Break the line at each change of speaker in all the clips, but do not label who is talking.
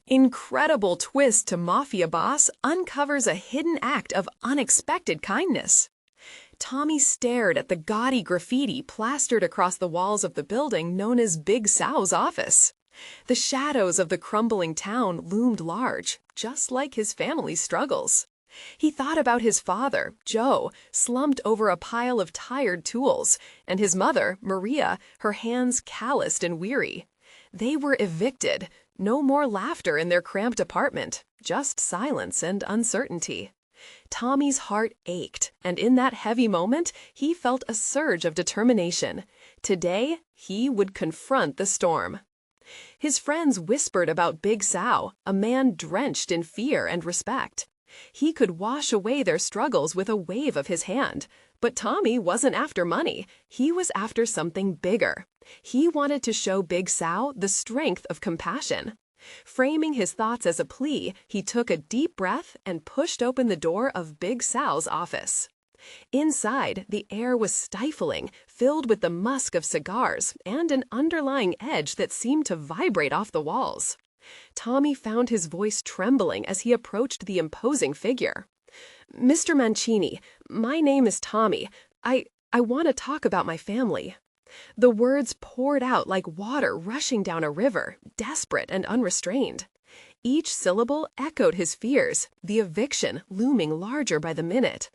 Incredible twist to Mafia boss uncovers a hidden act of unexpected kindness. Tommy stared at the gaudy graffiti plastered across the walls of the building known as Big Sal's office. The shadows of the crumbling town loomed large, just like his family's struggles. He thought about his father, Joe, slumped over a pile of tired tools, and his mother, Maria, her hands calloused and weary. They were evicted. No more laughter in their cramped apartment, just silence and uncertainty. Tommy's heart ached, and in that heavy moment, he felt a surge of determination. Today, he would confront the storm. His friends whispered about Big Sal, a man drenched in fear and respect. He could wash away their struggles with a wave of his hand. But Tommy wasn't after money. He was after something bigger. He wanted to show Big Sal the strength of compassion. Framing his thoughts as a plea, he took a deep breath and pushed open the door of Big Sal's office. Inside, the air was stifling, filled with the musk of cigars and an underlying edge that seemed to vibrate off the walls. Tommy found his voice trembling as he approached the imposing figure. "Mr. Mancini, my name is Tommy. I want to talk about my family." The words poured out like water rushing down a river, desperate and unrestrained. Each syllable echoed his fears, the eviction looming larger by the minute.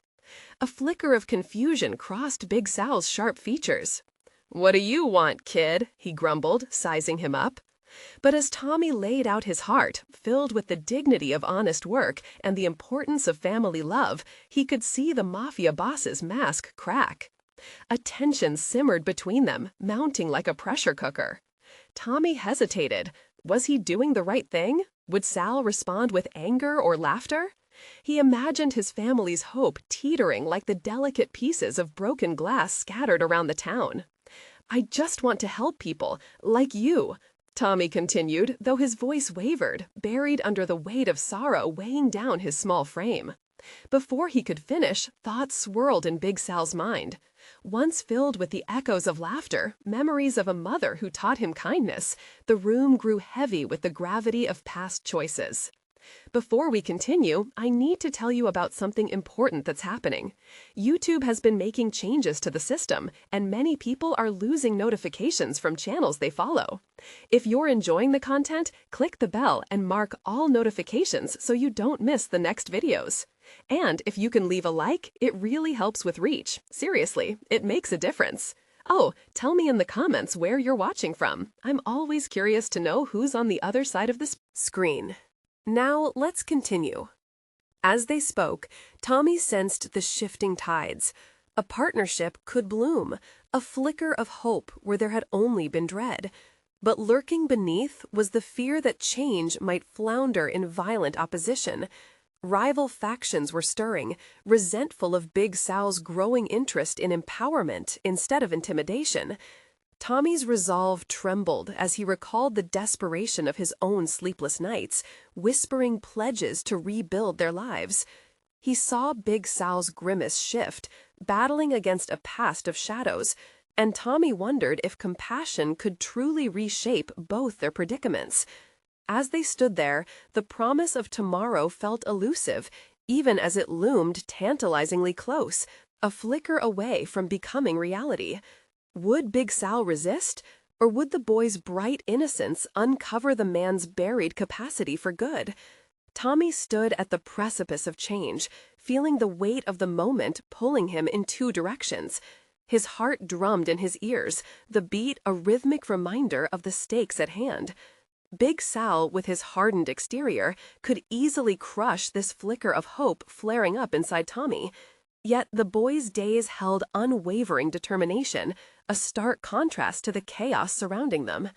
A flicker of confusion crossed Big Sal's sharp features. "What do you want, kid?" he grumbled, sizing him up. But as Tommy laid out his heart, filled with the dignity of honest work and the importance of family love, he could see the Mafia boss's mask crack. A tension simmered between them, mounting like a pressure cooker. Tommy hesitated. Was he doing the right thing? Would Sal respond with anger or laughter? He imagined his family's hope teetering like the delicate pieces of broken glass scattered around the town. "I just want to help people, like you," Tommy continued, though his voice wavered, buried under the weight of sorrow weighing down his small frame. Before he could finish, thoughts swirled in Big Sal's mind. Once filled with the echoes of laughter, memories of a mother who taught him kindness, the room grew heavy with the gravity of past choices. Before we continue, I need to tell you about something important that's happening. YouTube has been making changes to the system, and many people are losing notifications from channels they follow. If you're enjoying the content, click the bell and mark all notifications so you don't miss the next videos. And if you can leave a like, it really helps with reach. Seriously, it makes a difference. Oh, tell me in the comments where you're watching from. I'm always curious to know who's on the other side of the screen. Now, let's continue. As they spoke, Tommy sensed the shifting tides. A partnership could bloom, a flicker of hope where there had only been dread. But lurking beneath was the fear that change might flounder in violent opposition. Rival factions were stirring, resentful of Big Sal's growing interest in empowerment instead of intimidation. Tommy's resolve trembled as he recalled the desperation of his own sleepless nights, whispering pledges to rebuild their lives. He saw Big Sal's grimace shift, battling against a past of shadows, and Tommy wondered if compassion could truly reshape both their predicaments. As they stood there, the promise of tomorrow felt elusive, even as it loomed tantalizingly close, a flicker away from becoming reality. Would Big Sal resist, or would the boy's bright innocence uncover the man's buried capacity for good? Tommy stood at the precipice of change, feeling the weight of the moment pulling him in two directions. His heart drummed in his ears, the beat a rhythmic reminder of the stakes at hand. Big Sal, with his hardened exterior, could easily crush this flicker of hope flaring up inside Tommy. Yet the boy's days held unwavering determination, a stark contrast to the chaos surrounding them.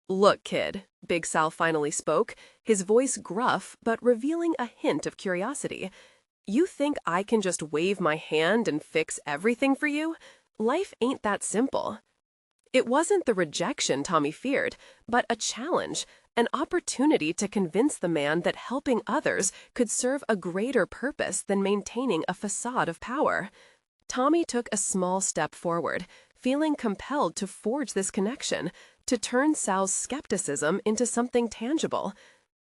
"Look, kid," Big Sal finally spoke, his voice gruff but revealing a hint of curiosity. "You think I can just wave my hand and fix everything for you? Life ain't that simple." It wasn't the rejection Tommy feared, but a challenge, an opportunity to convince the man that helping others could serve a greater purpose than maintaining a facade of power. Tommy took a small step forward, feeling compelled to forge this connection, to turn Sal's skepticism into something tangible.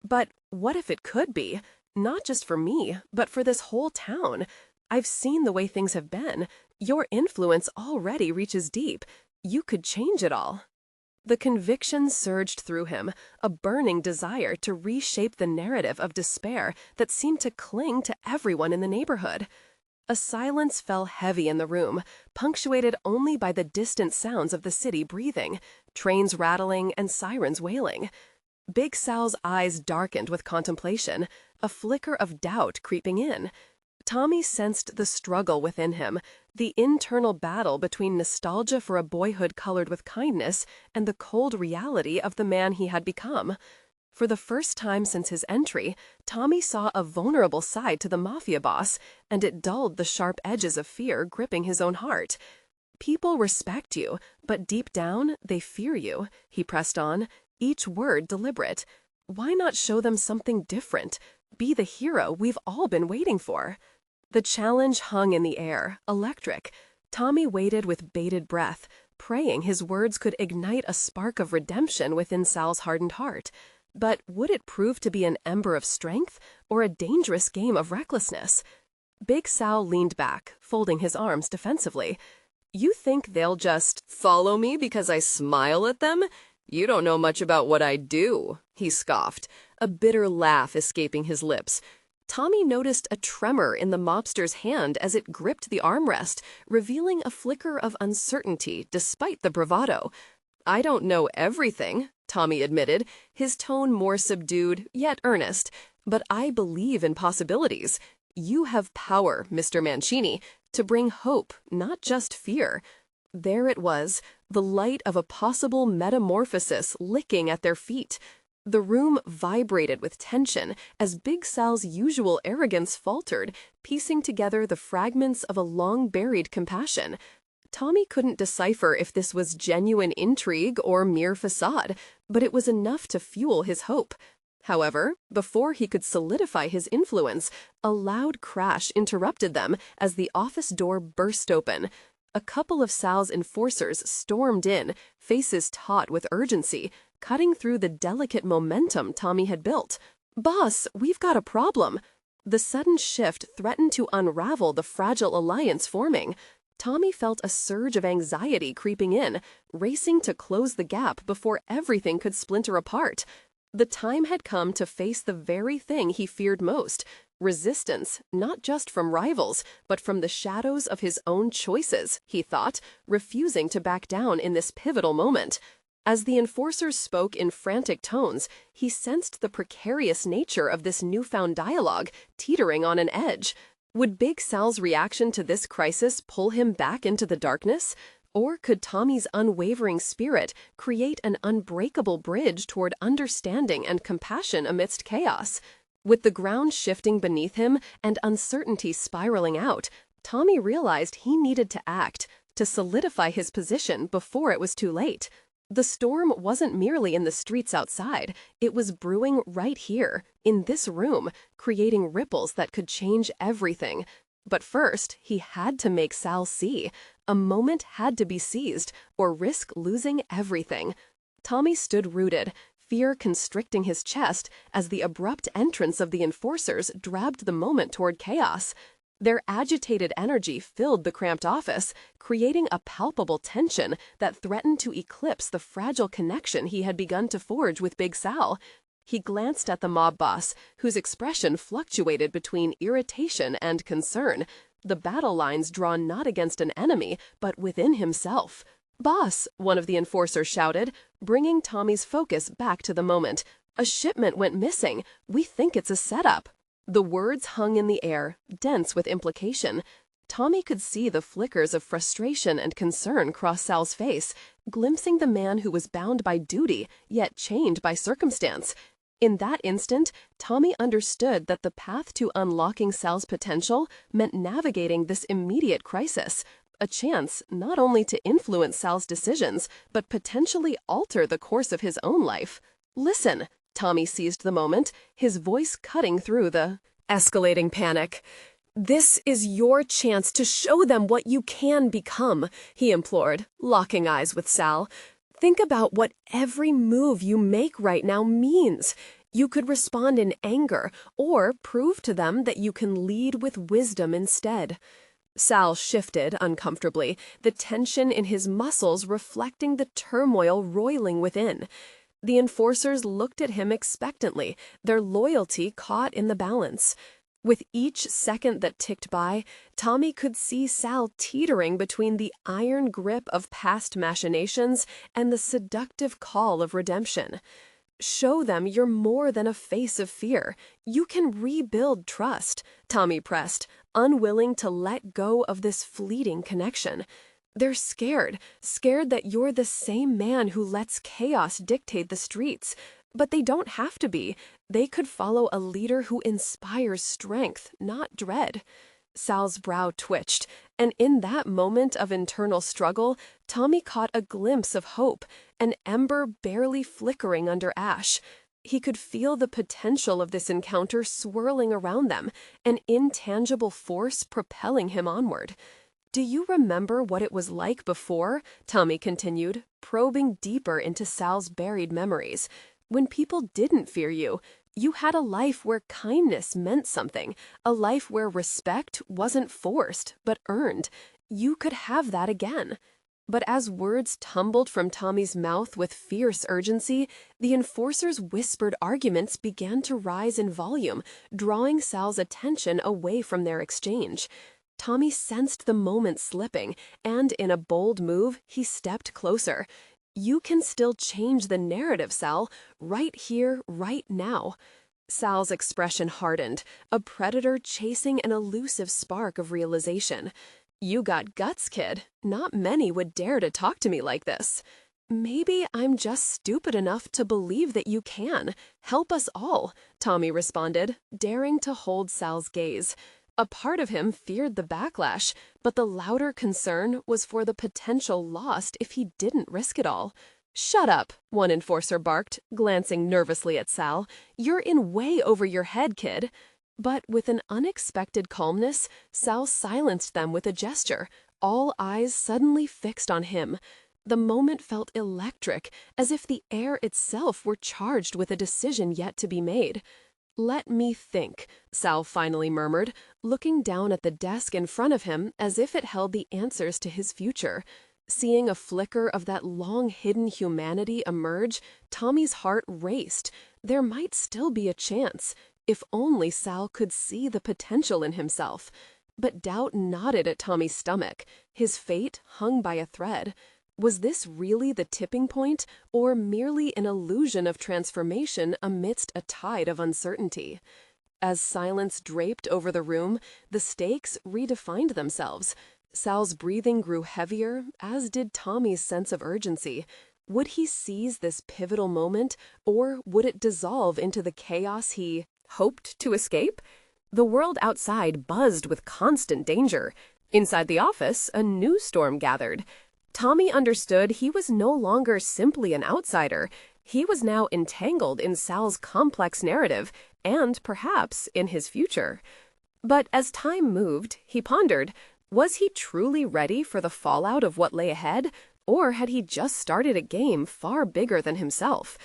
But what if it could be? Not just for me, but for this whole town. I've seen the way things have been. Your influence already reaches deep. You could change it all. The conviction surged through him, a burning desire to reshape the narrative of despair that seemed to cling to everyone in the neighborhood. A silence fell heavy in the room, punctuated only by the distant sounds of the city breathing, trains rattling and sirens wailing. Big Sal's eyes darkened with contemplation, a flicker of doubt creeping in. Tommy sensed the struggle within him, the internal battle between nostalgia for a boyhood colored with kindness and the cold reality of the man he had become. For the first time since his entry, Tommy saw a vulnerable side to the Mafia boss, and it dulled the sharp edges of fear gripping his own heart. People respect you, but deep down, they fear you, he pressed on, each word deliberate. Why not show them something different? Be the hero we've all been waiting for. The challenge hung in the air, electric. Tommy waited with bated breath, praying his words could ignite a spark of redemption within Sal's hardened heart. But would it prove to be an ember of strength or a dangerous game of recklessness? Big Sal leaned back, folding his arms defensively. You think they'll just follow me because I smile at them? You don't know much about what I do, he scoffed, a bitter laugh escaping his lips. Tommy noticed a tremor in the mobster's hand as it gripped the armrest, revealing a flicker of uncertainty despite the bravado. I don't know everything, Tommy admitted, his tone more subdued, yet earnest. But I believe in possibilities. You have power, Mr. Mancini, to bring hope, not just fear. There it was, the light of a possible metamorphosis licking at their feet. The room vibrated with tension as Big Sal's usual arrogance faltered, piecing together the fragments of a long-buried compassion. Tommy couldn't decipher if this was genuine intrigue or mere facade, but it was enough to fuel his hope. However, before he could solidify his influence, a loud crash interrupted them as the office door burst open. A couple of Sal's enforcers stormed in, faces taut with urgency, cutting through the delicate momentum Tommy had built. "Boss, we've got a problem." The sudden shift threatened to unravel the fragile alliance forming. Tommy felt a surge of anxiety creeping in, racing to close the gap before everything could splinter apart. The time had come to face the very thing he feared most, resistance, not just from rivals, but from the shadows of his own choices, he thought, refusing to back down in this pivotal moment. As the enforcers spoke in frantic tones, he sensed the precarious nature of this newfound dialogue, teetering on an edge. Would Big Sal's reaction to this crisis pull him back into the darkness? Or could Tommy's unwavering spirit create an unbreakable bridge toward understanding and compassion amidst chaos? With the ground shifting beneath him and uncertainty spiraling out, Tommy realized he needed to act, to solidify his position before it was too late. The storm wasn't merely in the streets outside, it was brewing right here, in this room, creating ripples that could change everything. But first, he had to make Sal see. A moment had to be seized, or risk losing everything. Tommy stood rooted, fear constricting his chest as the abrupt entrance of the enforcers dragged the moment toward chaos. Their agitated energy filled the cramped office, creating a palpable tension that threatened to eclipse the fragile connection he had begun to forge with Big Sal. He glanced at the mob boss, whose expression fluctuated between irritation and concern, the battle lines drawn not against an enemy, but within himself. "Boss," one of the enforcers shouted, bringing Tommy's focus back to the moment. "A shipment went missing. We think it's a setup." The words hung in the air, dense with implication. Tommy could see the flickers of frustration and concern cross Sal's face, glimpsing the man who was bound by duty, yet chained by circumstance. In that instant, Tommy understood that the path to unlocking Sal's potential meant navigating this immediate crisis, a chance not only to influence Sal's decisions, but potentially alter the course of his own life. "Listen," Tommy seized the moment, his voice cutting through the escalating panic. "This is your chance to show them what you can become," he implored, locking eyes with Sal. "Think about what every move you make right now means. You could respond in anger or prove to them that you can lead with wisdom instead. Sal shifted uncomfortably, the tension in his muscles reflecting the turmoil roiling within. The enforcers looked at him expectantly, their loyalty caught in the balance. With each second that ticked by, Tommy could see Sal teetering between the iron grip of past machinations and the seductive call of redemption. Show them you're more than a face of fear. You can rebuild trust, Tommy pressed, unwilling to let go of this fleeting connection. They're scared that you're the same man who lets chaos dictate the streets. But they don't have to be. They could follow a leader who inspires strength, not dread. Sal's brow twitched, and in that moment of internal struggle, Tommy caught a glimpse of hope, an ember barely flickering under ash. He could feel the potential of this encounter swirling around them, an intangible force propelling him onward. "Do you remember what it was like before?" Tommy continued, probing deeper into Sal's buried memories. "When people didn't fear you, you had a life where kindness meant something, a life where respect wasn't forced, but earned. You could have that again." But as words tumbled from Tommy's mouth with fierce urgency, the enforcers' whispered arguments began to rise in volume, drawing Sal's attention away from their exchange. Tommy sensed the moment slipping, and in a bold move, he stepped closer. "You can still change the narrative, Sal, right here, right now." Sal's expression hardened, a predator chasing an elusive spark of realization. "You got guts, kid. Not many would dare to talk to me like this." "Maybe I'm just stupid enough to believe that you can. Help us all," Tommy responded, daring to hold Sal's gaze. A part of him feared the backlash, but the louder concern was for the potential lost if he didn't risk it all. "Shut up," one enforcer barked, glancing nervously at Sal. "You're in way over your head, kid." But with an unexpected calmness, Sal silenced them with a gesture, all eyes suddenly fixed on him. The moment felt electric, as if the air itself were charged with a decision yet to be made. "Let me think," Sal finally murmured, looking down at the desk in front of him as if it held the answers to his future. Seeing a flicker of that long-hidden humanity emerge, Tommy's heart raced. There might still be a chance, if only Sal could see the potential in himself. But doubt knotted at Tommy's stomach. His fate hung by a thread. Was this really the tipping point, or merely an illusion of transformation amidst a tide of uncertainty? As silence draped over the room, the stakes redefined themselves. Sal's breathing grew heavier, as did Tommy's sense of urgency. Would he seize this pivotal moment, or would it dissolve into the chaos he hoped to escape? The world outside buzzed with constant danger. Inside the office, a new storm gathered. Tommy understood he was no longer simply an outsider. He was now entangled in Sal's complex narrative, and perhaps in his future. But as time moved, he pondered, was he truly ready for the fallout of what lay ahead, or had he just started a game far bigger than himself?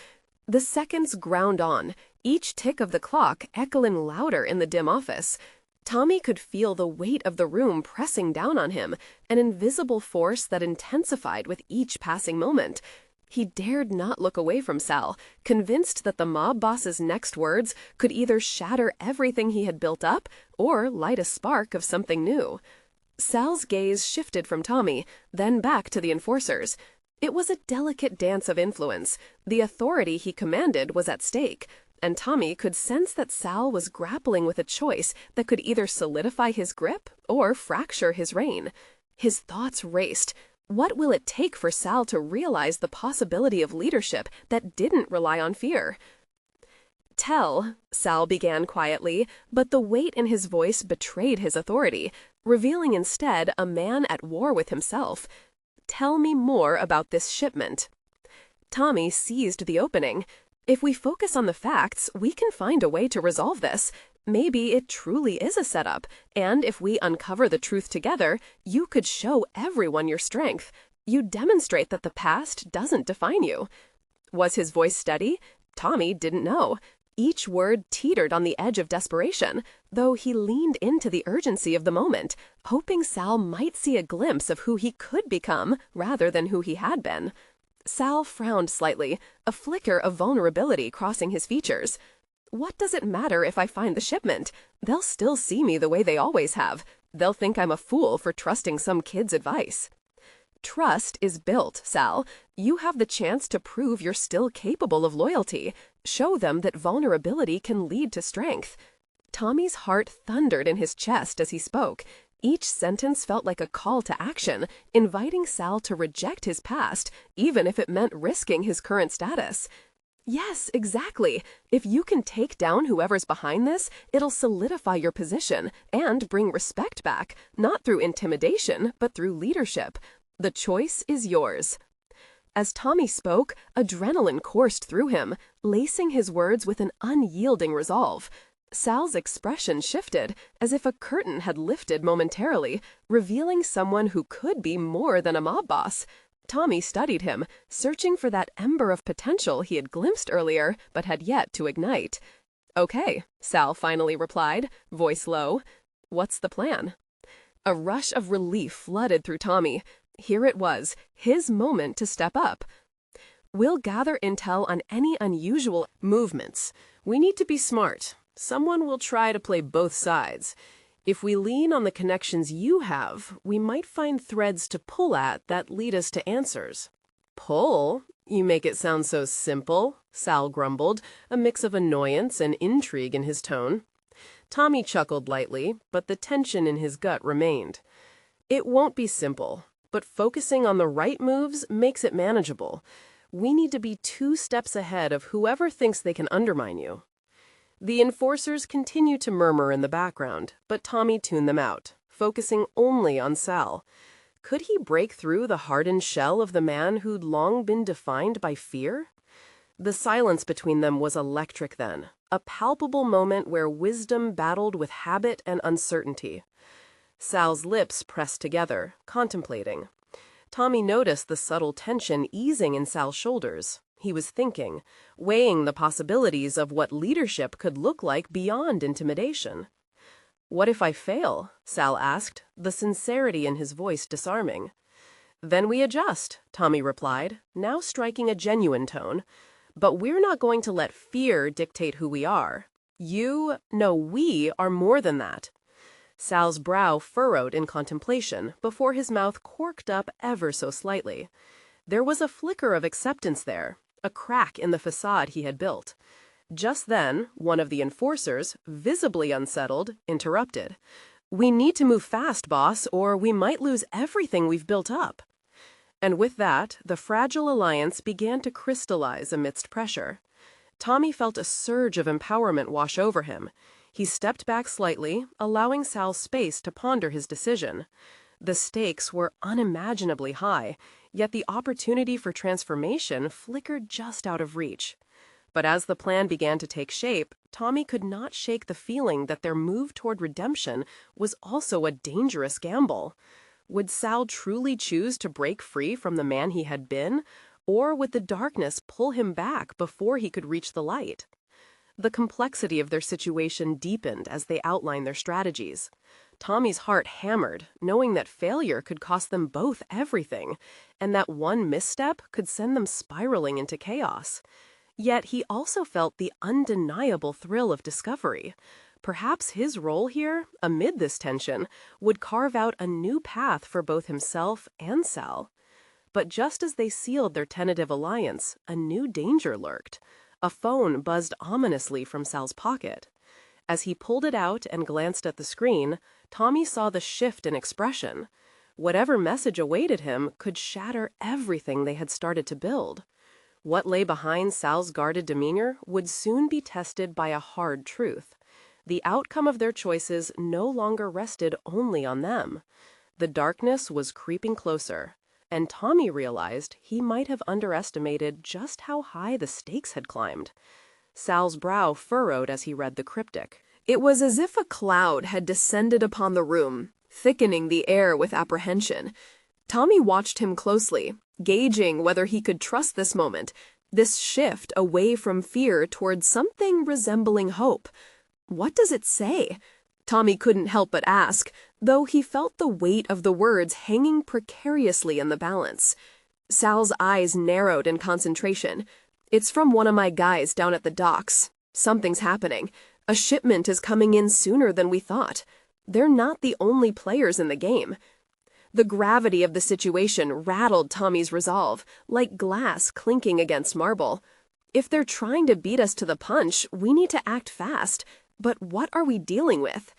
The seconds ground on, each tick of the clock echoing louder in the dim office. Tommy could feel the weight of the room pressing down on him, an invisible force that intensified with each passing moment. He dared not look away from Sal, convinced that the mob boss's next words could either shatter everything he had built up or light a spark of something new. Sal's gaze shifted from Tommy, then back to the enforcers. It was a delicate dance of influence. The authority he commanded was at stake, and Tommy could sense that Sal was grappling with a choice that could either solidify his grip or fracture his reign. His thoughts raced. What will it take for Sal to realize the possibility of leadership that didn't rely on fear? Sal began quietly, but the weight in his voice betrayed his authority, revealing instead a man at war with himself. "Tell me more about this shipment." Tommy seized the opening. "If we focus on the facts, we can find a way to resolve this. Maybe it truly is a setup, and if we uncover the truth together, you could show everyone your strength. You demonstrate that the past doesn't define you." Was his voice steady? Tommy didn't know. Each word teetered on the edge of desperation, though he leaned into the urgency of the moment, hoping Sal might see a glimpse of who he could become rather than who he had been. Sal frowned slightly, a flicker of vulnerability crossing his features. What does it matter if I find the shipment? They'll still see me the way they always have. They'll think I'm a fool for trusting some kid's advice. Trust is built, Sal. You have the chance to prove you're still capable of loyalty. Show them that vulnerability can lead to strength. Tommy's heart thundered in his chest as he spoke. Each sentence felt like a call to action, inviting Sal to reject his past, even if it meant risking his current status. Yes, exactly. If you can take down whoever's behind this, it'll solidify your position and bring respect back, not through intimidation, but through leadership. The choice is yours. As Tommy spoke, adrenaline coursed through him, lacing his words with an unyielding resolve. Sal's expression shifted, as if a curtain had lifted momentarily, revealing someone who could be more than a mob boss. Tommy studied him, searching for that ember of potential he had glimpsed earlier, but had yet to ignite. "Okay," Sal finally replied, voice low. "What's the plan?" A rush of relief flooded through Tommy. Here it was, his moment to step up. "We'll gather intel on any unusual movements. We need to be smart. Someone will try to play both sides. If we lean on the connections you have, we might find threads to pull at that lead us to answers." "Pull? You make it sound so simple," Sal grumbled, a mix of annoyance and intrigue in his tone. Tommy chuckled lightly, but the tension in his gut remained. "It won't be simple, but focusing on the right moves makes it manageable. We need to be 2 steps ahead of whoever thinks they can undermine you." The enforcers continued to murmur in the background, but Tommy tuned them out, focusing only on Sal. Could he break through the hardened shell of the man who'd long been defined by fear? The silence between them was electric then, a palpable moment where wisdom battled with habit and uncertainty. Sal's lips pressed together, contemplating. Tommy noticed the subtle tension easing in Sal's shoulders. He was thinking, weighing the possibilities of what leadership could look like beyond intimidation. "What if I fail?" Sal asked, the sincerity in his voice disarming. "Then we adjust," Tommy replied, now striking a genuine tone. "But we're not going to let fear dictate who we are. We are more than that." Sal's brow furrowed in contemplation before his mouth corked up ever so slightly. There was a flicker of acceptance there, a crack in the facade he had built. Just then, one of the enforcers, visibly unsettled, interrupted. "We need to move fast, boss, or we might lose everything we've built up." And with that, the fragile alliance began to crystallize amidst pressure. Tommy felt a surge of empowerment wash over him. He stepped back slightly, allowing Sal space to ponder his decision. The stakes were unimaginably high, yet the opportunity for transformation flickered just out of reach. But as the plan began to take shape, Tommy could not shake the feeling that their move toward redemption was also a dangerous gamble. Would Sal truly choose to break free from the man he had been, or would the darkness pull him back before he could reach the light? The complexity of their situation deepened as they outlined their strategies. Tommy's heart hammered, knowing that failure could cost them both everything, and that one misstep could send them spiraling into chaos. Yet he also felt the undeniable thrill of discovery. Perhaps his role here, amid this tension, would carve out a new path for both himself and Sal. But just as they sealed their tentative alliance, a new danger lurked. A phone buzzed ominously from Sal's pocket. As he pulled it out and glanced at the screen, Tommy saw the shift in expression. Whatever message awaited him could shatter everything they had started to build. What lay behind Sal's guarded demeanor would soon be tested by a hard truth. The outcome of their choices no longer rested only on them. The darkness was creeping closer, and Tommy realized he might have underestimated just how high the stakes had climbed. Sal's brow furrowed as he read the cryptic. It was as if a cloud had descended upon the room, thickening the air with apprehension. Tommy watched him closely, gauging whether he could trust this moment. This shift away from fear towards something resembling hope. What does it say? Tommy couldn't help but ask, though he felt the weight of the words hanging precariously in the balance. Sal's eyes narrowed in concentration. It's from one of my guys down at the docks. Something's happening. A shipment is coming in sooner than we thought. They're not the only players in the game. The gravity of the situation rattled Tommy's resolve, like glass clinking against marble. If they're trying to beat us to the punch, we need to act fast. But what are we dealing with?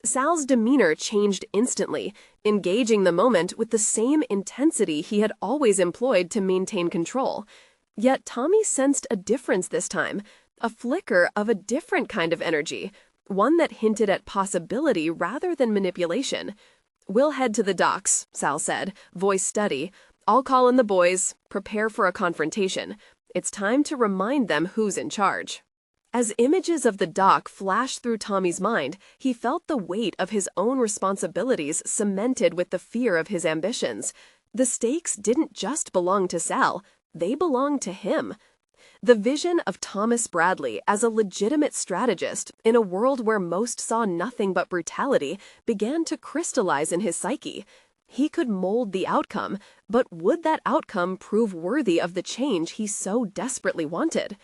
Sal's demeanor changed instantly, engaging the moment with the same intensity he had always employed to maintain control. Yet Tommy sensed a difference this time, a flicker of a different kind of energy, one that hinted at possibility rather than manipulation. "We'll head to the docks," Sal said, voice steady. "I'll call in the boys, prepare for a confrontation. It's time to remind them who's in charge." As images of the dock flashed through Tommy's mind, he felt the weight of his own responsibilities cemented with the fear of his ambitions. The stakes didn't just belong to Sal, they belonged to him. The vision of Thomas Bradley as a legitimate strategist in a world where most saw nothing but brutality began to crystallize in his psyche. He could mold the outcome, but would that outcome prove worthy of the change he so desperately wanted?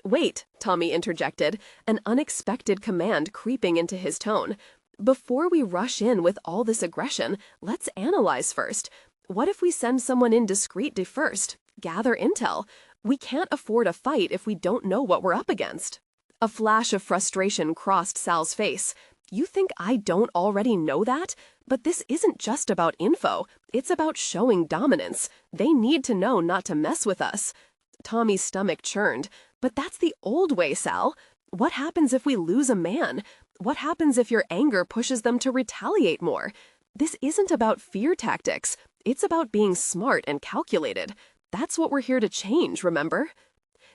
"Wait," Tommy interjected, an unexpected command creeping into his tone. "Before we rush in with all this aggression, let's analyze first. What if we send someone in discreetly first? Gather intel. We can't afford a fight if we don't know what we're up against." A flash of frustration crossed Sal's face. "You think I don't already know that? But this isn't just about info. It's about showing dominance. They need to know not to mess with us." Tommy's stomach churned. "But that's the old way, Sal. What happens if we lose a man? What happens if your anger pushes them to retaliate more? This isn't about fear tactics. It's about being smart and calculated. That's what we're here to change, remember?"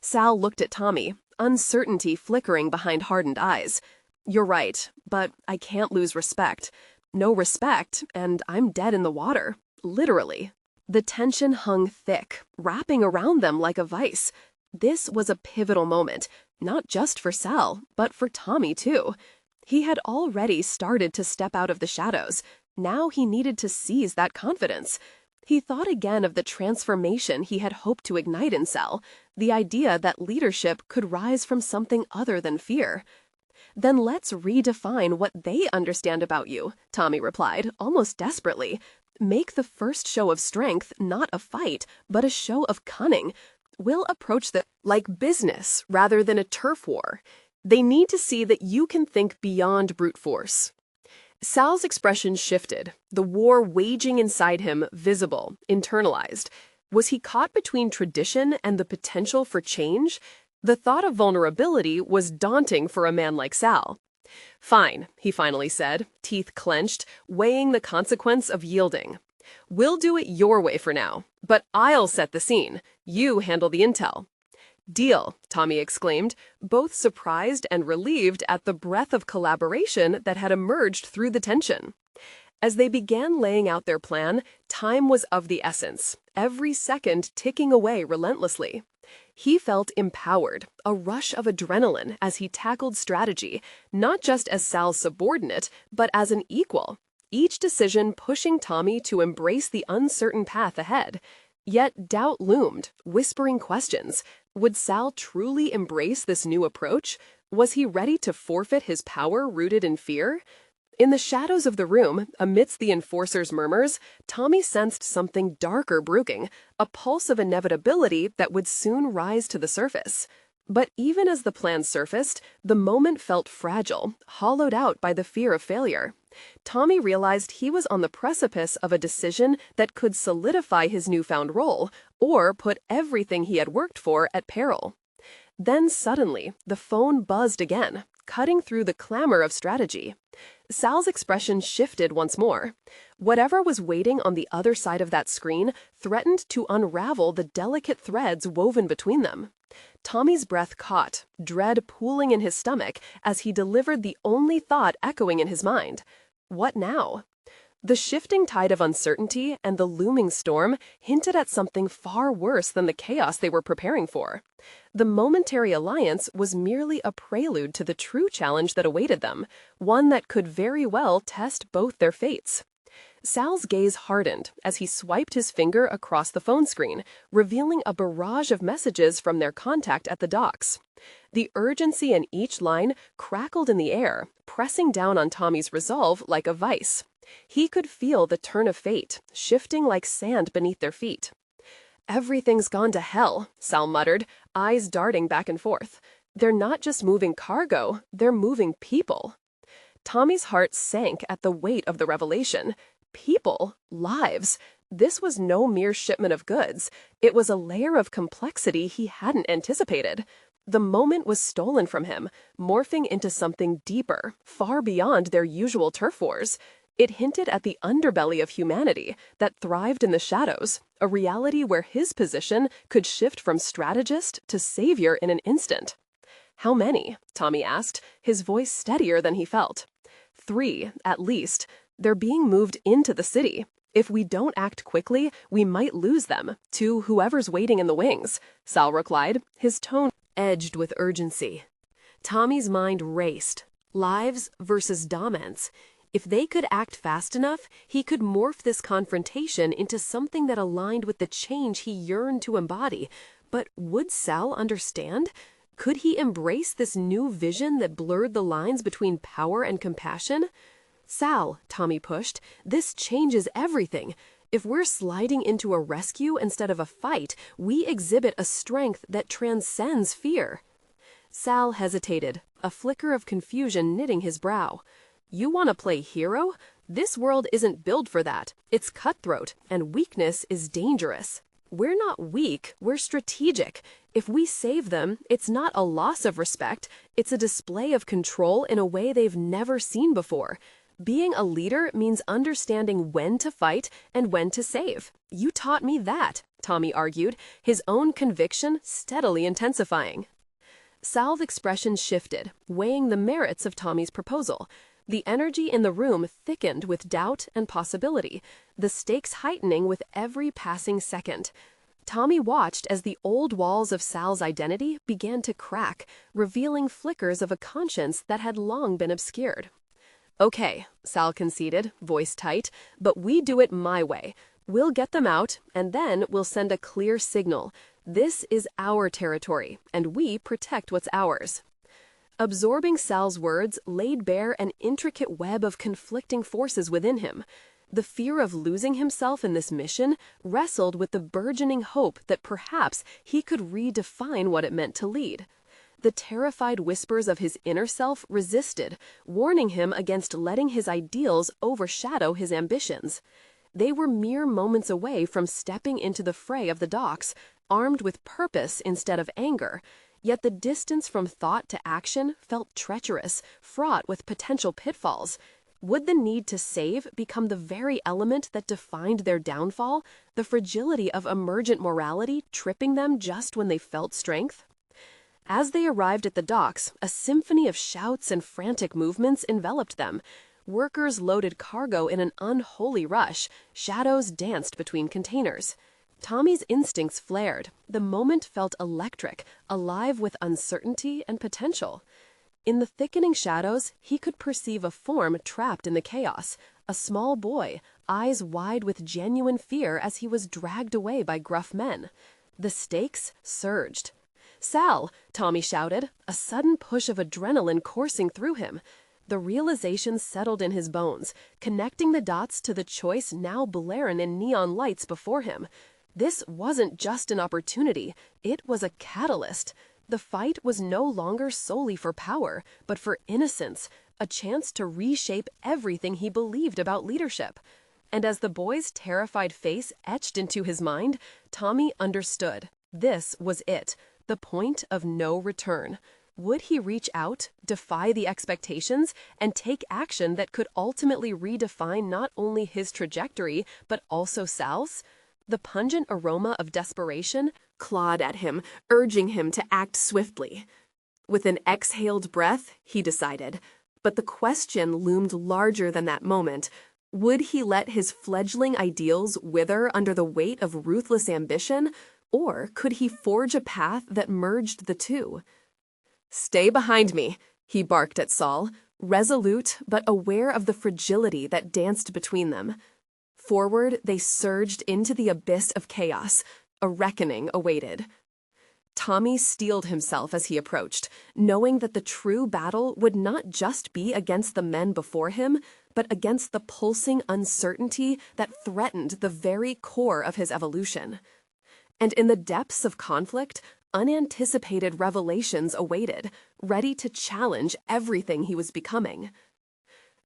Sal looked at Tommy, uncertainty flickering behind hardened eyes. "You're right, but I can't lose respect. No respect, and I'm dead in the water. Literally." The tension hung thick, wrapping around them like a vice. This was a pivotal moment, not just for Sal, but for Tommy too. He had already started to step out of the shadows. Now he needed to seize that confidence. He thought again of the transformation he had hoped to ignite in Sal, the idea that leadership could rise from something other than fear. "Then let's redefine what they understand about you," Tommy replied, almost desperately. "Make the first show of strength not a fight, but a show of cunning. We'll approach the like business rather than a turf war. They need to see that you can think beyond brute force." Sal's expression shifted, the war waging inside him visible, internalized. Was he caught between tradition and the potential for change? The thought of vulnerability was daunting for a man like Sal. "Fine," he finally said, teeth clenched, weighing the consequence of yielding. "We'll do it your way for now, but I'll set the scene. You handle the intel." "Deal," Tommy exclaimed, both surprised and relieved at the breath of collaboration that had emerged through the tension. As they began laying out their plan, time was of the essence, every second ticking away relentlessly. He felt empowered, a rush of adrenaline as he tackled strategy, not just as Sal's subordinate, but as an equal, each decision pushing Tommy to embrace the uncertain path ahead. Yet doubt loomed, whispering questions. Would Sal truly embrace this new approach? Was he ready to forfeit his power rooted in fear? In the shadows of the room, amidst the enforcer's murmurs, Tommy sensed something darker brewing, a pulse of inevitability that would soon rise to the surface. But even as the plan surfaced, the moment felt fragile, hollowed out by the fear of failure. Tommy realized he was on the precipice of a decision that could solidify his newfound role, or put everything he had worked for at peril. Then suddenly, the phone buzzed again, cutting through the clamor of strategy. Sal's expression shifted once more. Whatever was waiting on the other side of that screen threatened to unravel the delicate threads woven between them. Tommy's breath caught, dread pooling in his stomach as he delivered the only thought echoing in his mind. What now? The shifting tide of uncertainty and the looming storm hinted at something far worse than the chaos they were preparing for. The momentary alliance was merely a prelude to the true challenge that awaited them, one that could very well test both their fates. Sal's gaze hardened as he swiped his finger across the phone screen, revealing a barrage of messages from their contact at the docks. The urgency in each line crackled in the air, pressing down on Tommy's resolve like a vice. He could feel the turn of fate, shifting like sand beneath their feet. "Everything's gone to hell," Sal muttered, eyes darting back and forth. "They're not just moving cargo, they're moving people." Tommy's heart sank at the weight of the revelation. People, lives. This was no mere shipment of goods. It was a layer of complexity he hadn't anticipated. The moment was stolen from him, morphing into something deeper, far beyond their usual turf wars. It hinted at the underbelly of humanity that thrived in the shadows, a reality where his position could shift from strategist to savior in an instant. "How many?" Tommy asked, his voice steadier than he felt. "3, at least. They're being moved into the city. If we don't act quickly, we might lose them to whoever's waiting in the wings," Sal replied, his tone edged with urgency. Tommy's mind raced. Lives versus dominance. If they could act fast enough, he could morph this confrontation into something that aligned with the change he yearned to embody. But would Sal understand? Could he embrace this new vision that blurred the lines between power and compassion? "Sal," Tommy pushed, "this changes everything. If we're sliding into a rescue instead of a fight, we exhibit a strength that transcends fear." Sal hesitated, a flicker of confusion knitting his brow. "You want to play hero? This world isn't built for that. It's cutthroat, and weakness is dangerous." "We're not weak, we're strategic. If we save them, it's not a loss of respect, it's a display of control in a way they've never seen before. Being a leader means understanding when to fight and when to save. You taught me that," Tommy argued, his own conviction steadily intensifying. Sal's expression shifted, weighing the merits of Tommy's proposal. The energy in the room thickened with doubt and possibility, the stakes heightening with every passing second. Tommy watched as the old walls of Sal's identity began to crack, revealing flickers of a conscience that had long been obscured. "Okay," Sal conceded, voice tight, "but we do it my way. We'll get them out, and then we'll send a clear signal. This is our territory, and we protect what's ours." Absorbing Sal's words laid bare an intricate web of conflicting forces within him. The fear of losing himself in this mission wrestled with the burgeoning hope that perhaps he could redefine what it meant to lead. The terrified whispers of his inner self resisted, warning him against letting his ideals overshadow his ambitions. They were mere moments away from stepping into the fray of the docks, armed with purpose instead of anger. Yet the distance from thought to action felt treacherous, fraught with potential pitfalls. Would the need to save become the very element that defined their downfall, the fragility of emergent morality tripping them just when they felt strength? As they arrived at the docks, a symphony of shouts and frantic movements enveloped them. Workers loaded cargo in an unholy rush, shadows danced between containers. Tommy's instincts flared. The moment felt electric, alive with uncertainty and potential. In the thickening shadows, he could perceive a form trapped in the chaos, a small boy, eyes wide with genuine fear as he was dragged away by gruff men. The stakes surged. "Sal!" Tommy shouted, a sudden push of adrenaline coursing through him. The realization settled in his bones, connecting the dots to the choice now blaring in neon lights before him. This wasn't just an opportunity, it was a catalyst. The fight was no longer solely for power, but for innocence, a chance to reshape everything he believed about leadership. And as the boy's terrified face etched into his mind, Tommy understood. This was it, the point of no return. Would he reach out, defy the expectations, and take action that could ultimately redefine not only his trajectory, but also Sal's? The pungent aroma of desperation clawed at him, urging him to act swiftly. With an exhaled breath, he decided. But the question loomed larger than that moment.
Would he let his fledgling ideals wither under the weight of ruthless ambition, or could he forge a path that merged the two? "Stay behind me," he barked at Saul, resolute but aware of the fragility that danced between them. Forward, they surged into the abyss of chaos. A reckoning awaited. Tommy steeled himself as he approached, knowing that the true battle would not just be against the men before him, but against the pulsing uncertainty that threatened the very core of his evolution. And in the depths of conflict, unanticipated revelations awaited, ready to challenge everything he was becoming.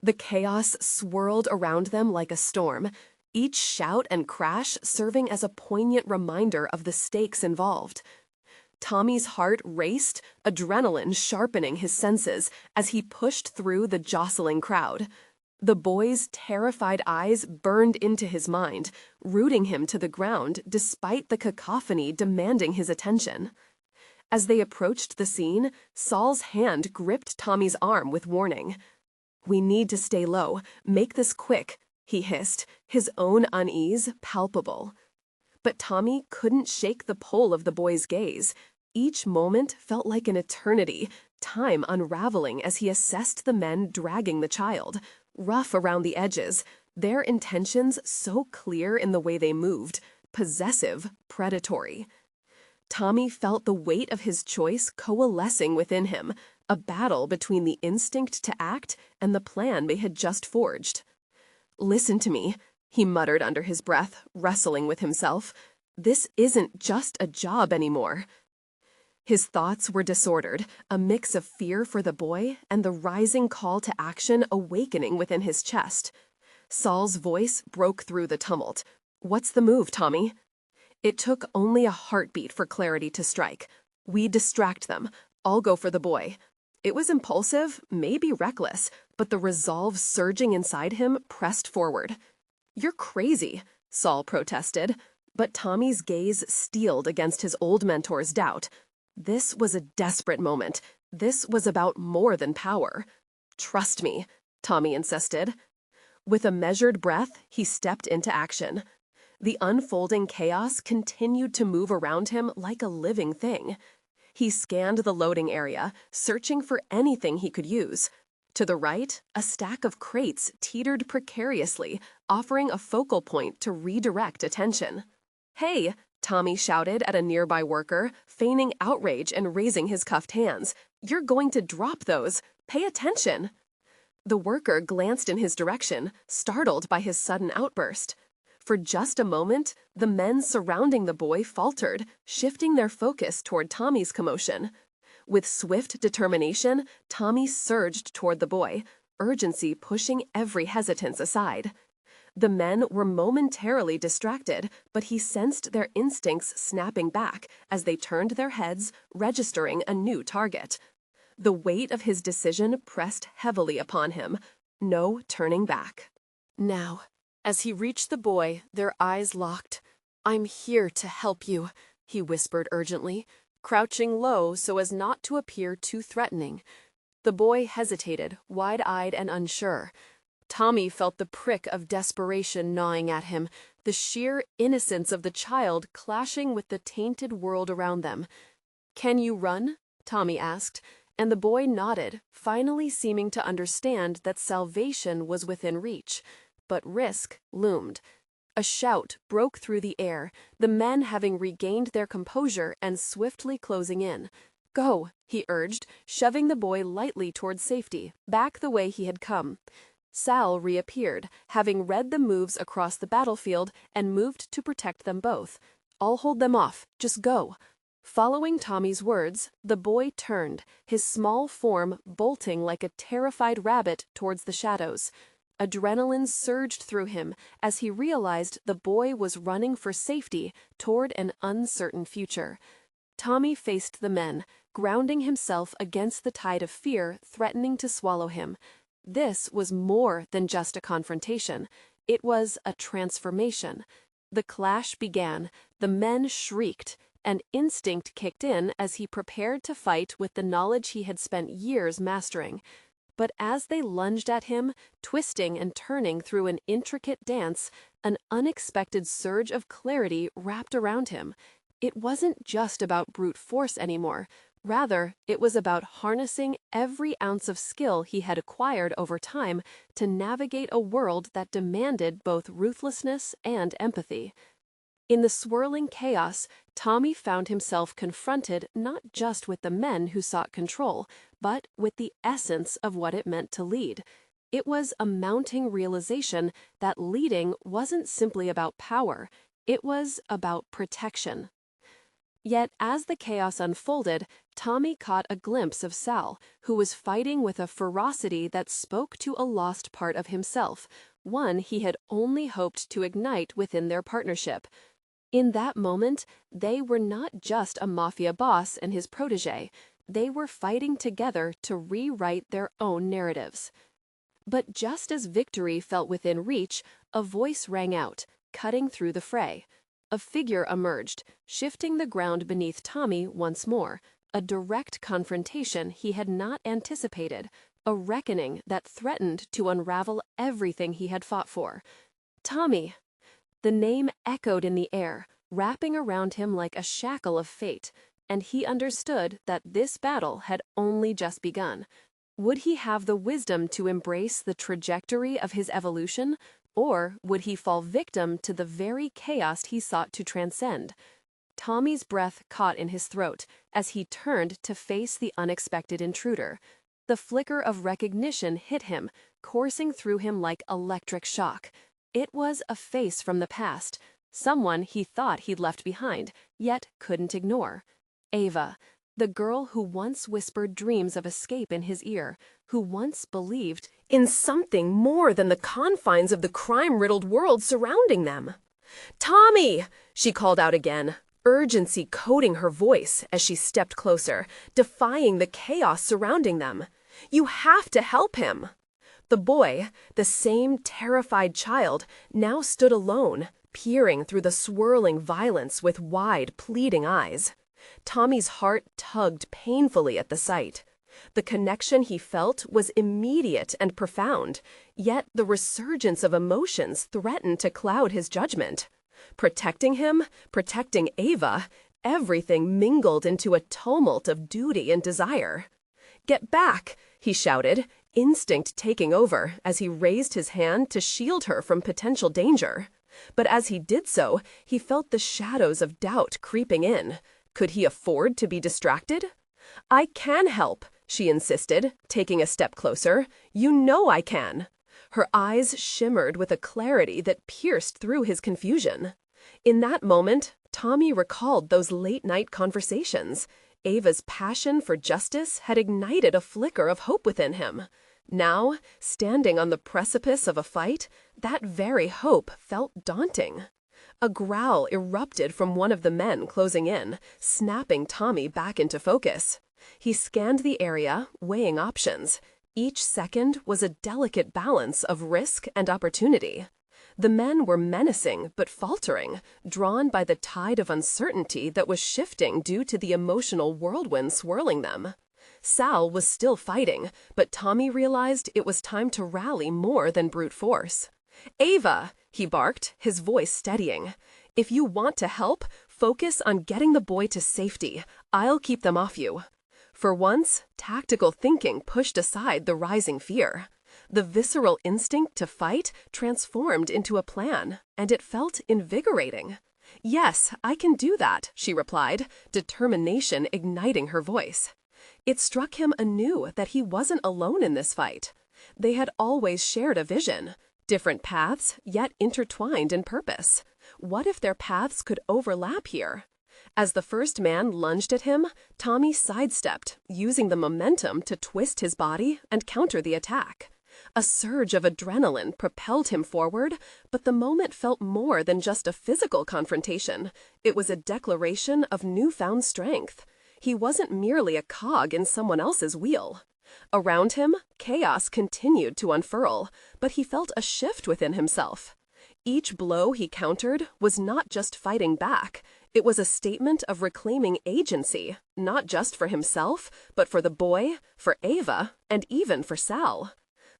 The chaos swirled around them like a storm, each shout and crash serving as a poignant reminder of the stakes involved. Tommy's heart raced, adrenaline sharpening his senses as he pushed through the jostling crowd. The boy's terrified eyes burned into his mind, rooting him to the ground despite the cacophony demanding his attention. As they approached the scene, Saul's hand gripped Tommy's arm with warning. "We need to stay low. Make this quick," he hissed, his own unease palpable. But Tommy couldn't shake the pull of the boy's gaze. Each moment felt like an eternity, time unraveling as he assessed the men dragging the child, rough around the edges, their intentions so clear in the way they moved, possessive, predatory. Tommy felt the weight of his choice coalescing within him, a battle between the instinct to act and the plan they had just forged. "Listen to me," he muttered under his breath, wrestling with himself. "This isn't just a job anymore." His thoughts were disordered, a mix of fear for the boy and the rising call to action awakening within his chest. Saul's voice broke through the tumult. "What's the move, Tommy?" It took only a heartbeat for clarity to strike. "We distract them. I'll go for the boy." It was impulsive, maybe reckless, but the resolve surging inside him pressed forward. "You're crazy," Saul protested, but Tommy's gaze steeled against his old mentor's doubt. This was a desperate moment. This was about more than power. "Trust me," Tommy insisted. With a measured breath, he stepped into action. The unfolding chaos continued to move around him like a living thing. He scanned the loading area, searching for anything he could use. To the right, a stack of crates teetered precariously, offering a focal point to redirect attention. "Hey!" Tommy shouted at a nearby worker, feigning outrage and raising his cuffed hands. "You're going to drop those. Pay attention." The worker glanced in his direction, startled by his sudden outburst. For just a moment, the men surrounding the boy faltered, shifting their focus toward Tommy's commotion. With swift determination, Tommy surged toward the boy, urgency pushing every hesitance aside. The men were momentarily distracted, but he sensed their instincts snapping back as they turned their heads, registering a new target. The weight of his decision pressed heavily upon him. No turning back. Now, as he reached the boy, their eyes locked. "I'm here to help you," he whispered urgently, crouching low so as not to appear too threatening. The boy hesitated, wide-eyed and unsure. Tommy felt the prick of desperation gnawing at him, the sheer innocence of the child clashing with the tainted world around them. "Can you run?" Tommy asked, and the boy nodded, finally seeming to understand that salvation was within reach. But risk loomed. A shout broke through the air, the men having regained their composure and swiftly closing in. "Go," he urged, shoving the boy lightly toward safety, back the way he had come. Sal reappeared, having read the moves across the battlefield and moved to protect them both. "I'll hold them off. Just go." Following Tommy's words, the boy turned, his small form bolting like a terrified rabbit towards the shadows. Adrenaline surged through him as he realized the boy was running for safety toward an uncertain future. Tommy faced the men, grounding himself against the tide of fear threatening to swallow him. This was more than just a confrontation. It was a transformation. The clash began, the men shrieked, and instinct kicked in as he prepared to fight with the knowledge he had spent years mastering. But as they lunged at him, twisting and turning through an intricate dance, an unexpected surge of clarity wrapped around him. It wasn't just about brute force anymore. Rather, it was about harnessing every ounce of skill he had acquired over time to navigate a world that demanded both ruthlessness and empathy. In the swirling chaos, Tommy found himself confronted not just with the men who sought control, but with the essence of what it meant to lead. It was a mounting realization that leading wasn't simply about power, it was about protection. Yet, as the chaos unfolded, Tommy caught a glimpse of Sal, who was fighting with a ferocity that spoke to a lost part of himself, one he had only hoped to ignite within their partnership. In that moment, they were not just a mafia boss and his protege. They were fighting together to rewrite their own narratives. But just as victory felt within reach, a voice rang out, cutting through the fray. A figure emerged, shifting the ground beneath Tommy once more, a direct confrontation he had not anticipated, a reckoning that threatened to unravel everything he had fought for. Tommy! The name echoed in the air, wrapping around him like a shackle of fate, and he understood that this battle had only just begun. Would he have the wisdom to embrace the trajectory of his evolution, or would he fall victim to the very chaos he sought to transcend? Tommy's breath caught in his throat as he turned to face the unexpected intruder. The flicker of recognition hit him, coursing through him like electric shock. It was a face from the past, someone he thought he'd left behind, yet couldn't ignore. Ava, the girl who once whispered dreams of escape in his ear, who once believed in something more than the confines of the crime-riddled world surrounding them. "Tommy!" she called out again, urgency coating her voice as she stepped closer, defying the chaos surrounding them. "You have to help him!" The boy, the same terrified child, now stood alone, peering through the swirling violence with wide, pleading eyes. Tommy's heart tugged painfully at the sight. The connection he felt was immediate and profound, yet the resurgence of emotions threatened to cloud his judgment. Protecting him, protecting Ava, everything mingled into a tumult of duty and desire. "Get back!" he shouted, instinct taking over as he raised his hand to shield her from potential danger. But as he did so, he felt the shadows of doubt creeping in. Could he afford to be distracted? "I can help," she insisted, taking a step closer. "You know I can." Her eyes shimmered with a clarity that pierced through his confusion. In that moment, Tommy recalled those late-night conversations. Ava's passion for justice had ignited a flicker of hope within him. Now, standing on the precipice of a fight, that very hope felt daunting. A growl erupted from one of the men closing in, snapping Tommy back into focus. He scanned the area, weighing options. Each second was a delicate balance of risk and opportunity. The men were menacing but faltering, drawn by the tide of uncertainty that was shifting due to the emotional whirlwind swirling them. Sal was still fighting, but Tommy realized it was time to rally more than brute force. "Ava!" he barked, his voice steadying. "If you want to help, focus on getting the boy to safety. I'll keep them off you." For once, tactical thinking pushed aside the rising fear. The visceral instinct to fight transformed into a plan, and it felt invigorating. "Yes, I can do that," she replied, determination igniting her voice. It struck him anew that he wasn't alone in this fight. They had always shared a vision, different paths, yet intertwined in purpose. What if their paths could overlap here? As the first man lunged at him, Tommy sidestepped, using the momentum to twist his body and counter the attack. A surge of adrenaline propelled him forward, but the moment felt more than just a physical confrontation. It was a declaration of newfound strength. He wasn't merely a cog in someone else's wheel. Around him, chaos continued to unfurl, but he felt a shift within himself. Each blow he countered was not just fighting back, It was a statement of reclaiming agency, not just for himself, but for the boy, for Ava, and even for Sal.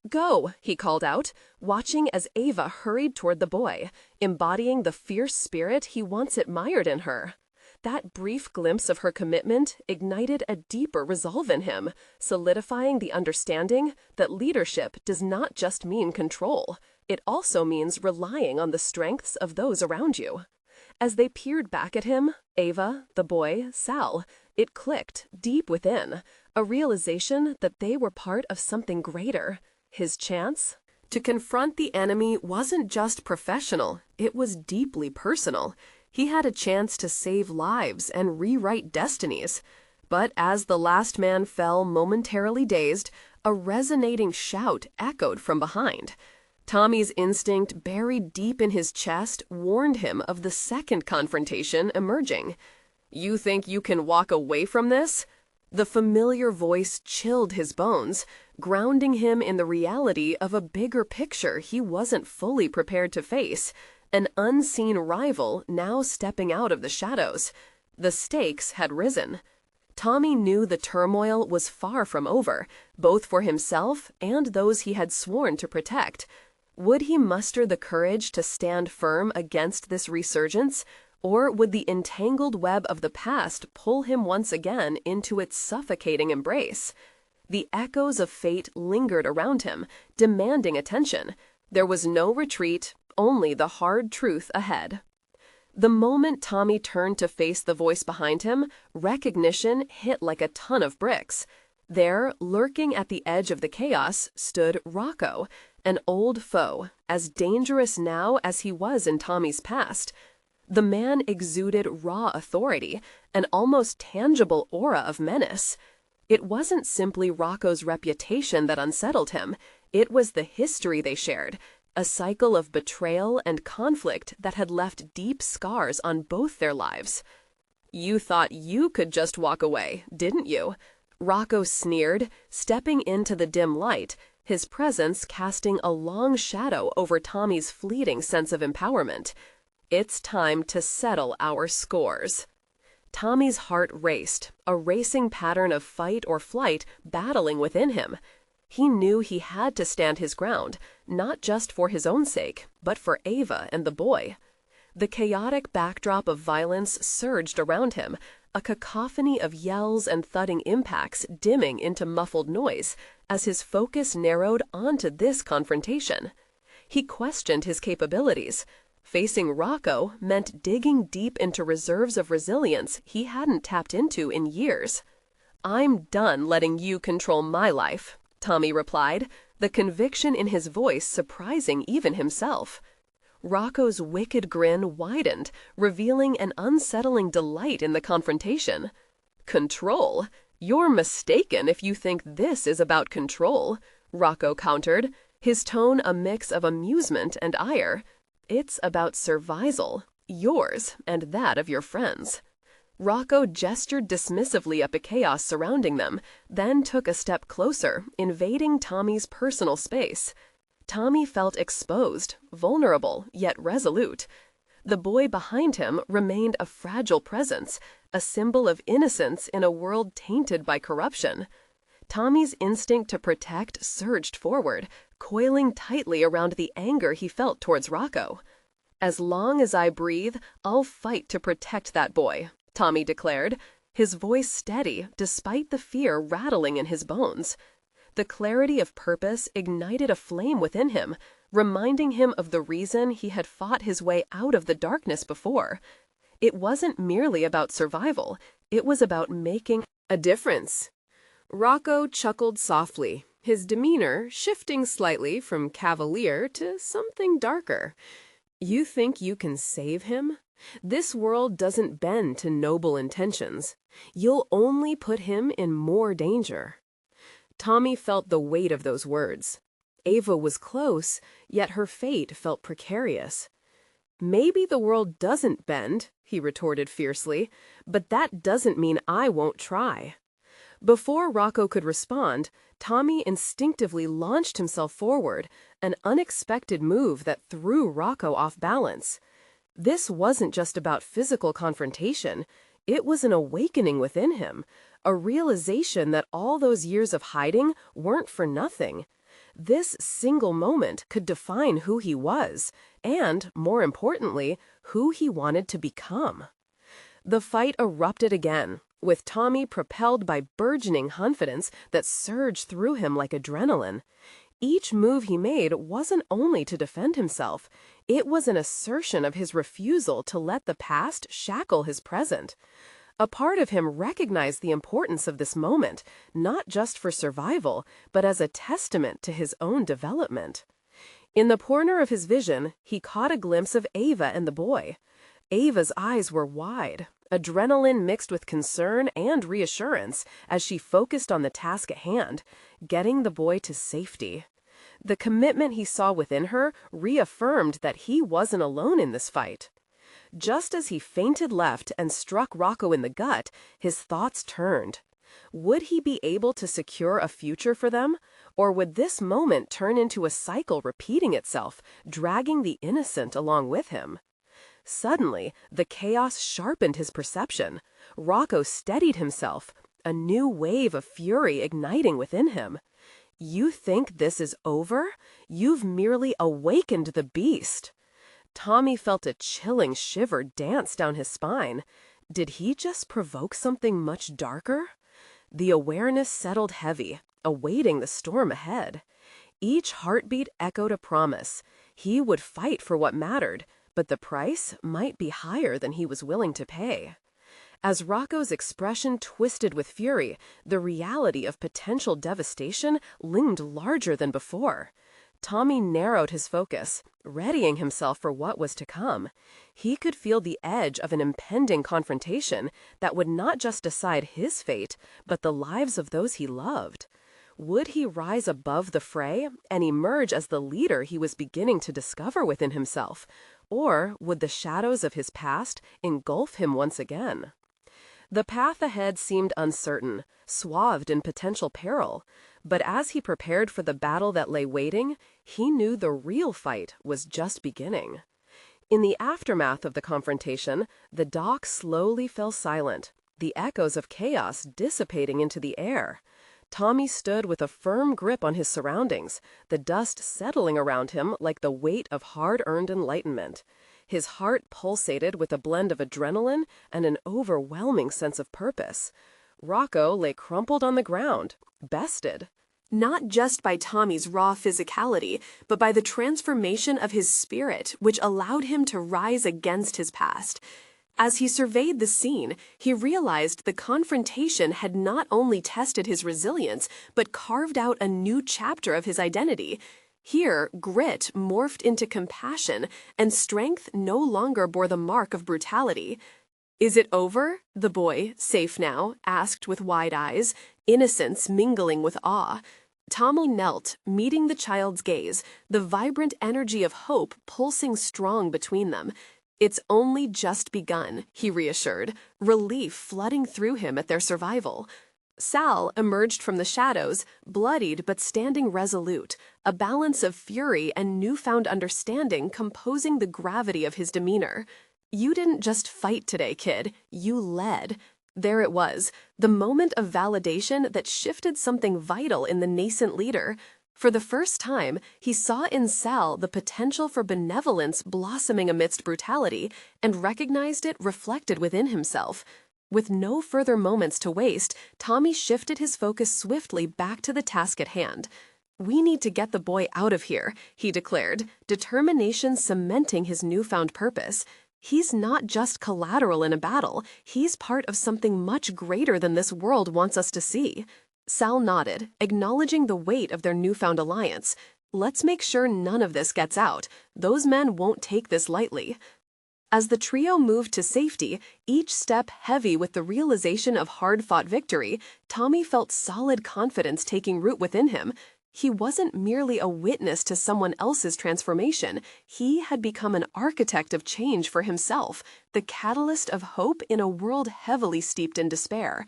"Go," he called out, watching as Ava hurried toward the boy, embodying the fierce spirit he once admired in her. That brief glimpse of her commitment ignited a deeper resolve in him, solidifying the understanding that leadership does not just mean control. It also means relying on the strengths of those around you. As they peered back at him, Ava, the boy, Sal, it clicked deep within, a realization that they were part of something greater. His chance to confront the enemy wasn't just professional, it was deeply personal. He had a chance to save lives and rewrite destinies. But as the last man fell momentarily dazed, a resonating shout echoed from behind. Tommy's instinct buried deep in his chest warned him of the second confrontation emerging. "You think you can walk away from this?" The familiar voice chilled his bones, grounding him in the reality of a bigger picture he wasn't fully prepared to face, an unseen rival now stepping out of the shadows. The stakes had risen. Tommy knew the turmoil was far from over, both for himself and those he had sworn to protect. Would he muster the courage to stand firm against this resurgence? Or would the entangled web of the past pull him once again into its suffocating embrace? The echoes of fate lingered around him, demanding attention. There was no retreat, only the hard truth ahead. The moment Tommy turned to face the voice behind him, recognition hit like a ton of bricks. There, lurking at the edge of the chaos, stood Rocco, an old foe, as dangerous now as he was in Tommy's past. The man exuded raw authority, an almost tangible aura of menace. It wasn't simply Rocco's reputation that unsettled him, it was the history they shared, a cycle of betrayal and conflict that had left deep scars on both their lives. "You thought you could just walk away, didn't you?" Rocco sneered, stepping into the dim light, his presence casting a long shadow over Tommy's fleeting sense of empowerment. "It's time to settle our scores." Tommy's heart raced, a racing pattern of fight or flight battling within him. He knew he had to stand his ground, not just for his own sake, but for Ava and the boy. The chaotic backdrop of violence surged around him, a cacophony of yells and thudding impacts dimming into muffled noise as his focus narrowed onto this confrontation. He questioned his capabilities. Facing Rocco meant digging deep into reserves of resilience he hadn't tapped into in years. "I'm done letting you control my life," Tommy replied, the conviction in his voice surprising even himself. Rocco's wicked grin widened, revealing an unsettling delight in the confrontation. "Control? You're mistaken if you think this is about control," Rocco countered, his tone a mix of amusement and ire. "It's about survival, yours and that of your friends." Rocco gestured dismissively at the chaos surrounding them, then took a step closer, invading Tommy's personal space. Tommy felt exposed, vulnerable, yet resolute. The boy behind him remained a fragile presence, a symbol of innocence in a world tainted by corruption. Tommy's instinct to protect surged forward, coiling tightly around the anger he felt towards Rocco. "As long as I breathe, I'll fight to protect that boy," Tommy declared, his voice steady despite the fear rattling in his bones. The clarity of purpose ignited a flame within him, reminding him of the reason he had fought his way out of the darkness before. It wasn't merely about survival, it was about making a difference. Rocco chuckled softly, his demeanor shifting slightly from cavalier to something darker. "You think you can save him? This world doesn't bend to noble intentions. You'll only put him in more danger." Tommy felt the weight of those words. Ava was close, yet her fate felt precarious. "Maybe the world doesn't bend," he retorted fiercely, "but that doesn't mean I won't try." Before Rocco could respond, Tommy instinctively launched himself forward, an unexpected move that threw Rocco off balance. This wasn't just about physical confrontation. It was an awakening within him, a realization that all those years of hiding weren't for nothing. This single moment could define who he was, and, more importantly, who he wanted to become. The fight erupted again, with Tommy propelled by burgeoning confidence that surged through him like adrenaline. Each move he made wasn't only to defend himself, it was an assertion of his refusal to let the past shackle his present. A part of him recognized the importance of this moment, not just for survival, but as a testament to his own development. In the corner of his vision, he caught a glimpse of Ava and the boy. Ava's eyes were wide, adrenaline mixed with concern and reassurance as she focused on the task at hand, getting the boy to safety. The commitment he saw within her reaffirmed that he wasn't alone in this fight. Just as he fainted left and struck Rocco in the gut, his thoughts turned. Would he be able to secure a future for them? Or would this moment turn into a cycle repeating itself, dragging the innocent along with him? Suddenly, the chaos sharpened his perception. Rocco steadied himself, a new wave of fury igniting within him. You think this is over? You've merely awakened the beast. Tommy felt a chilling shiver dance down his spine. Did he just provoke something much darker? The awareness settled heavy, awaiting the storm ahead. Each heartbeat echoed a promise. He would fight for what mattered, but the price might be higher than he was willing to pay. As Rocco's expression twisted with fury, the reality of potential devastation loomed larger than before. Tommy narrowed his focus, readying himself for what was to come. He could feel the edge of an impending confrontation that would not just decide his fate, but the lives of those he loved. Would he rise above the fray and emerge as the leader he was beginning to discover within himself? Or would the shadows of his past engulf him once again? The path ahead seemed uncertain, swathed in potential peril, but as he prepared for the battle that lay waiting, he knew the real fight was just beginning. In the aftermath of the confrontation, the dock slowly fell silent, the echoes of chaos dissipating into the air. Tommy stood with a firm grip on his surroundings, the dust settling around him like the weight of hard-earned enlightenment. His heart pulsated with a blend of adrenaline and an overwhelming sense of purpose. Rocco lay crumpled on the ground, bested. Not just by Tommy's raw physicality, but by the transformation of his spirit, which allowed him to rise against his past. As he surveyed the scene, he realized the confrontation had not only tested his resilience, but carved out a new chapter of his identity. Here, grit morphed into compassion, and strength no longer bore the mark of brutality. "Is it over?" the boy, safe now, asked with wide eyes, innocence mingling with awe. Tommy knelt, meeting the child's gaze, the vibrant energy of hope pulsing strong between them. "It's only just begun," he reassured, relief flooding through him at their survival. Sal emerged from the shadows, bloodied but standing resolute, a balance of fury and newfound understanding composing the gravity of his demeanor. "You didn't just fight today, kid. You led." There it was, the moment of validation that shifted something vital in the nascent leader. For the first time, he saw in Sal the potential for benevolence blossoming amidst brutality, and recognized it reflected within himself. With no further moments to waste, Tommy shifted his focus swiftly back to the task at hand. "We need to get the boy out of here," he declared, determination cementing his newfound purpose. He's not just collateral in a battle, he's part of something much greater than this world wants us to see. Sal nodded, acknowledging the weight of their newfound alliance. "Let's make sure none of this gets out. Those men won't take this lightly." As the trio moved to safety, each step heavy with the realization of hard-fought victory, Tommy felt solid confidence taking root within him. He wasn't merely a witness to someone else's transformation. He had become an architect of change for himself, the catalyst of hope in a world heavily steeped in despair.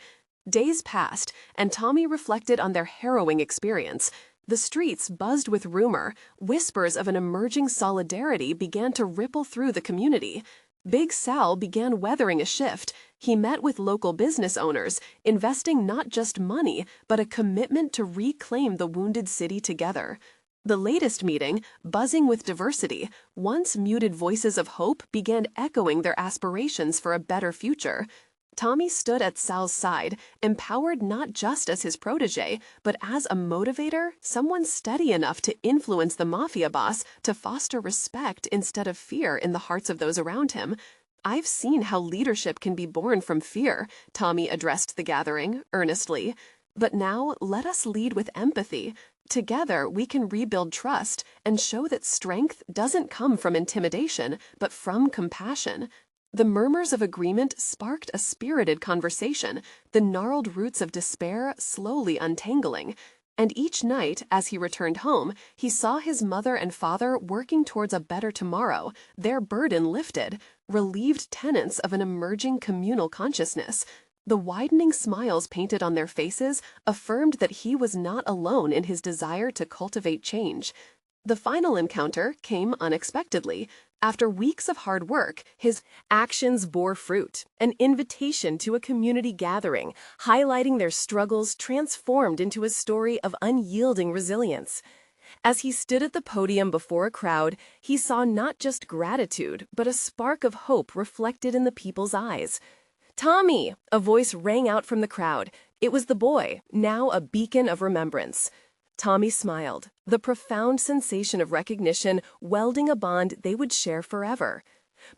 Days passed, and Tommy reflected on their harrowing experience. The streets buzzed with rumor. Whispers of an emerging solidarity began to ripple through the community. Big Sal began weathering a shift. He met with local business owners, investing not just money, but a commitment to reclaim the wounded city together. The latest meeting, buzzing with diversity, once muted voices of hope began echoing their aspirations for a better future. Tommy stood at Sal's side, empowered not just as his protege, but as a motivator, someone steady enough to influence the Mafia boss to foster respect instead of fear in the hearts of those around him. "I've seen how leadership can be born from fear," Tommy addressed the gathering, earnestly. "But now let us lead with empathy. Together we can rebuild trust and show that strength doesn't come from intimidation, but from compassion." The murmurs of agreement sparked a spirited conversation, the gnarled roots of despair slowly untangling. And each night, as he returned home, he saw his mother and father working towards a better tomorrow, their burden lifted, relieved tenants of an emerging communal consciousness. The widening smiles painted on their faces affirmed that he was not alone in his desire to cultivate change. The final encounter came unexpectedly. After weeks of hard work, his actions bore fruit, an invitation to a community gathering, highlighting their struggles transformed into a story of unyielding resilience. As he stood at the podium before a crowd, he saw not just gratitude, but a spark of hope reflected in the people's eyes. "Tommy!" a voice rang out from the crowd. It was the boy, now a beacon of remembrance. Tommy smiled, the profound sensation of recognition welding a bond they would share forever.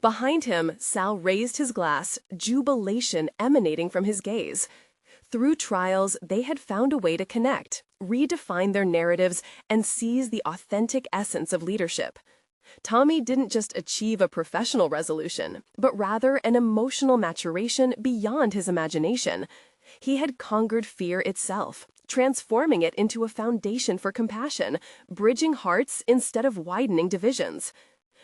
Behind him, Sal raised his glass, jubilation emanating from his gaze. Through trials, they had found a way to connect, redefine their narratives, and seize the authentic essence of leadership. Tommy didn't just achieve a professional resolution, but rather an emotional maturation beyond his imagination. He had conquered fear itself, transforming it into a foundation for compassion, bridging hearts instead of widening divisions.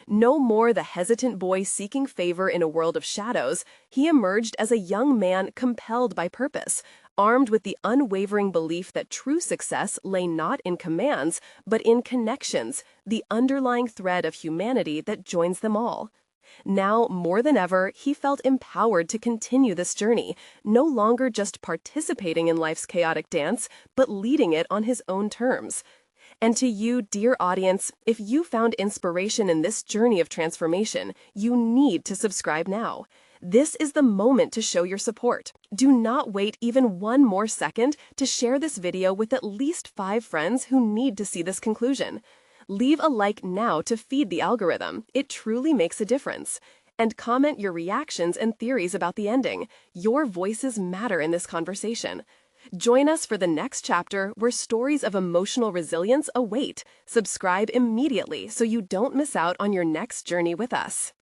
No more the hesitant boy seeking favor in a world of shadows, he emerged as a young man compelled by purpose, armed with the unwavering belief that true success lay not in commands, but in connections, the underlying thread of humanity that joins them all. Now, more than ever, he felt empowered to continue this journey, no longer just participating in life's chaotic dance, but leading it on his own terms. And to you, dear audience, if you found inspiration in this journey of transformation, you need to subscribe now. This is the moment to show your support. Do not wait even one more second to share this video with at least 5 friends who need to see this conclusion. Leave a like now to feed the algorithm. It truly makes a difference. And comment your reactions and theories about the ending. Your voices matter in this conversation. Join us for the next chapter where stories of emotional resilience await. Subscribe immediately so you don't miss out on your next journey with us.